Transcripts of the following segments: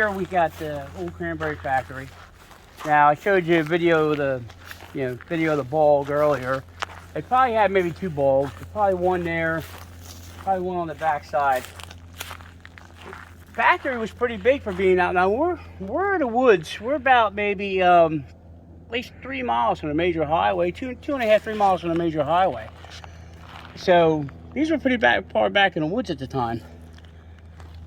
here we got the old Cranberry factory. Now I showed you a video of the, video of the bulb earlier. They probably had maybe 2 bulbs. There's probably one there, probably one on the back side. The factory was pretty big for being out. Now we're in the woods. We're about maybe at least 3 miles from a major highway, 2.5, 3 miles from a major highway. So these were pretty far back in the woods at the time.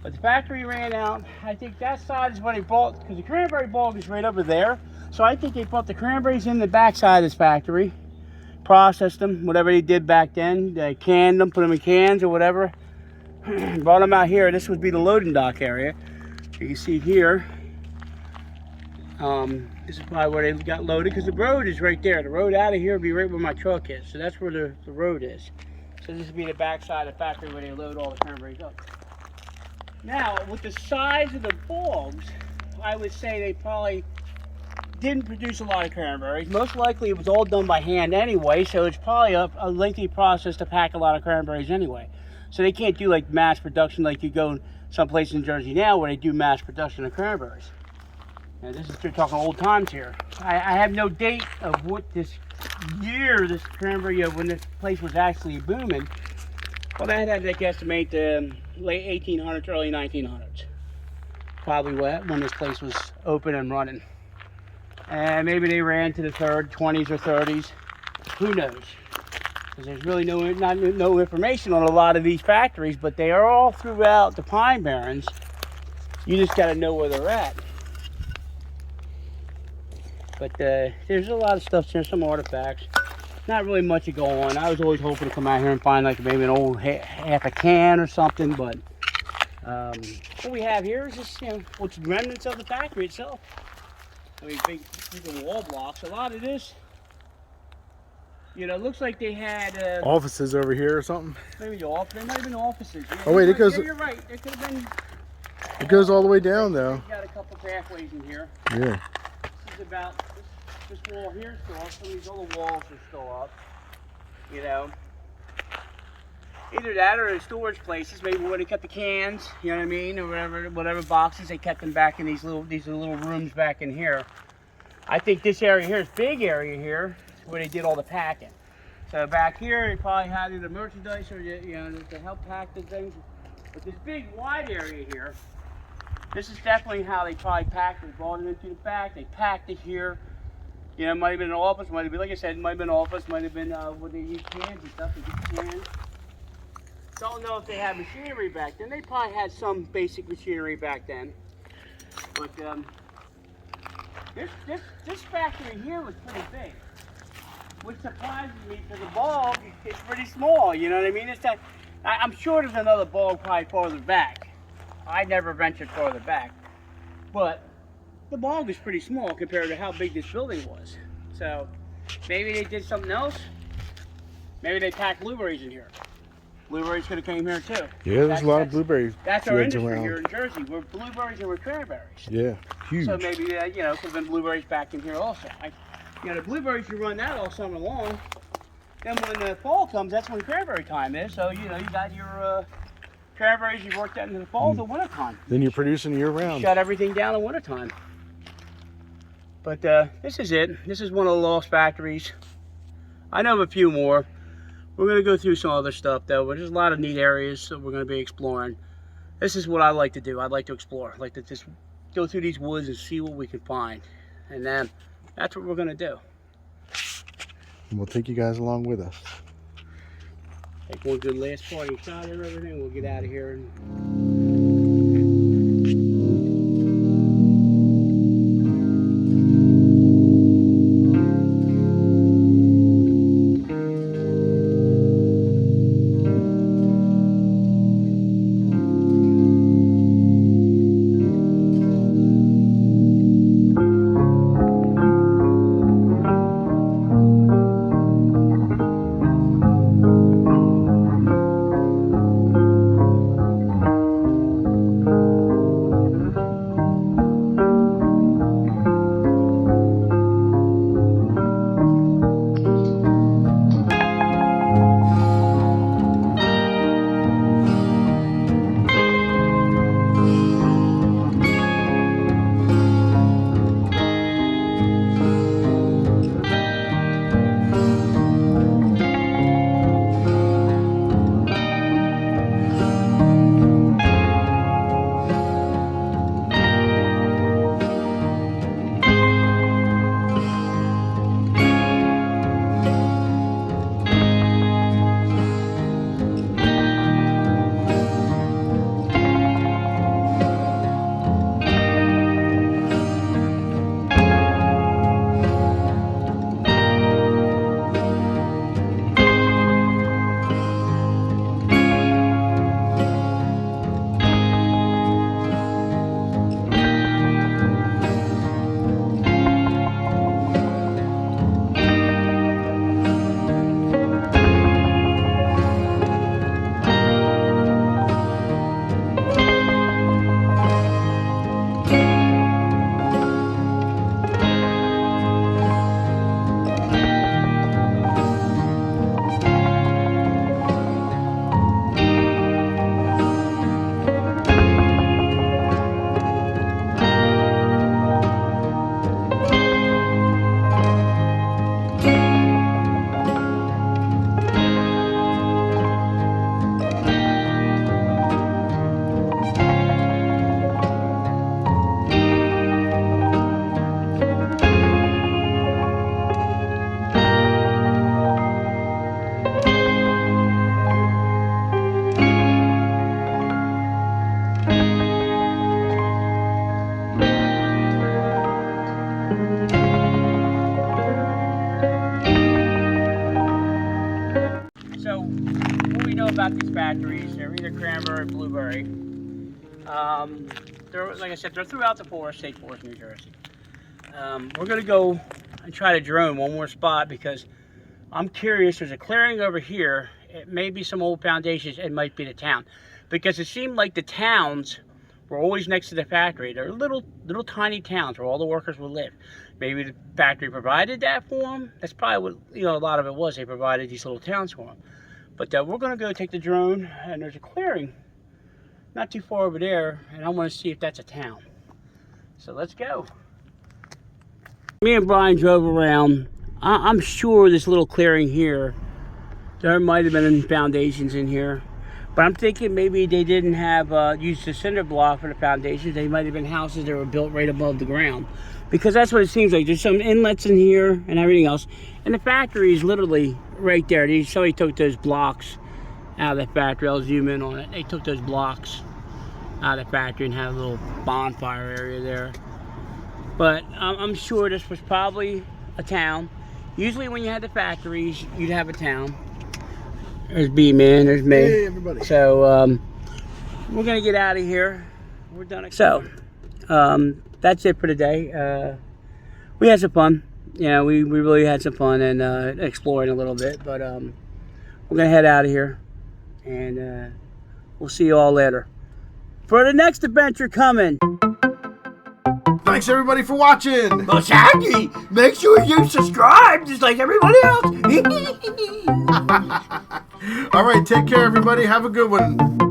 But the factory ran out. I think that side is what they bought, because the cranberry bulb is right over there. So I think they bought the cranberries in the back side of this factory, processed them, whatever they did back then. They canned them, put them in cans or whatever. Brought them out here. This would be the loading dock area. You can see here. This is probably where they got loaded, because the road is right there. The road out of here would be right where my truck is. So that's where the road is. So this would be the back side of the factory where they load all the cranberries up. Now, with the size of the bulbs, I would say they probably didn't produce a lot of cranberries. Most likely it was all done by hand anyway, so it's probably a lengthy process to pack a lot of cranberries anyway. So they can't do like mass production like you go someplace in Jersey now where they do mass production of cranberries. Now this is, they're talking old times here. I have no date of what this year, this cranberry, when this place was actually booming. Well, I had to guesstimate the late 1800s, early 1900s. Probably when this place was open and running. And maybe they ran to the 20s or 30s. Who knows? Because there's really no information on a lot of these factories, but they are all throughout the Pine Barrens. You just got to know where they're at. But there's a lot of stuff here, some artifacts. Not really much to go on. I was always hoping to come out here and find like maybe an old half a can or something, but what we have here is just, what's remnants of the factory itself. I mean, big wall blocks. A lot of this, it looks like they had offices over here or something. Maybe the office. There might have been offices. Yeah, oh wait, it goes. Yeah, you're right. It could have been. It goes all the way down though. Got a couple pathways in here. Yeah. This is about this wall here is still up. Some of these other walls are still up. Either that or the storage places, maybe where they kept the cans, you know what I mean, or whatever boxes, they kept them back in these little rooms back in here. I think this area here is big area here where they did all the packing. So back here they probably had either merchandise or to help pack the things. But this big wide area here, this is definitely how they probably packed it. They brought it into the back, they packed it here. It might have been an office, might have been, like I said, it might have been an office, might have been where they use cans and stuff to get cans. Don't know if they had machinery back then. They probably had some basic machinery back then. But this factory here was pretty big. Which surprises me, because the bulb is pretty small, you know what I mean? I'm sure there's another bulb probably farther back. I never ventured farther back. But the bulb is pretty small compared to how big this building was. So maybe they did something else. Maybe they packed blueberries in here. Blueberries could have came here too. Yeah, there's a lot of blueberries. That's our industry here in Jersey. We're blueberries and we're cranberries. Yeah, huge. So maybe could have been blueberries back in here also. The blueberries, you run that all summer long. Then when the fall comes, that's when cranberry time is. So you got your cranberries. You work that into the fall, the winter time. Then you're producing year round. Shut everything down in winter time. But this is it. This is one of the lost factories. I know of a few more. We're going to go through some other stuff though, but there's a lot of neat areas that we're going to be exploring. This is what I like to do. I like to explore. I like to just go through these woods and see what we can find. And then that's what we're going to do. And we'll take you guys along with us. Take one good last party shot and everything. We'll get out of here. So, what we know about these factories, they're either cranberry or blueberry. They're, like I said, they're throughout the forest, State Forest, New Jersey. We're going to go and try to drone one more spot because I'm curious. There's a clearing over here. It may be some old foundations. It might be the town. Because it seemed like the towns were always next to the factory. They're little tiny towns where all the workers would live. Maybe the factory provided that for them. That's probably what, a lot of it was. They provided these little towns for them. But we're going to go take the drone, and there's a clearing not too far over there, and I want to see if that's a town. So let's go. Me and Brian drove around. I'm sure this little clearing here, there might have been foundations in here. But I'm thinking maybe they didn't have used the cinder block for the foundations. They might have been houses that were built right above the ground. Because that's what it seems like. There's some inlets in here and everything else. And the factory is literally right there. Somebody took those blocks out of the factory. I'll zoom in on it. They took those blocks out of the factory and had a little bonfire area there. But I'm sure this was probably a town. Usually when you had the factories, you'd have a town. There's B-Man, there's me. Hey, everybody. So, we're going to get out of here. We're done. So, that's it for today. We had some fun. We really had some fun and exploring a little bit. But we're going to head out of here. And we'll see you all later. For the next adventure coming. Thanks everybody for watching. Well, Shaggy, make sure you subscribe just like everybody else. All right, take care everybody. Have a good one.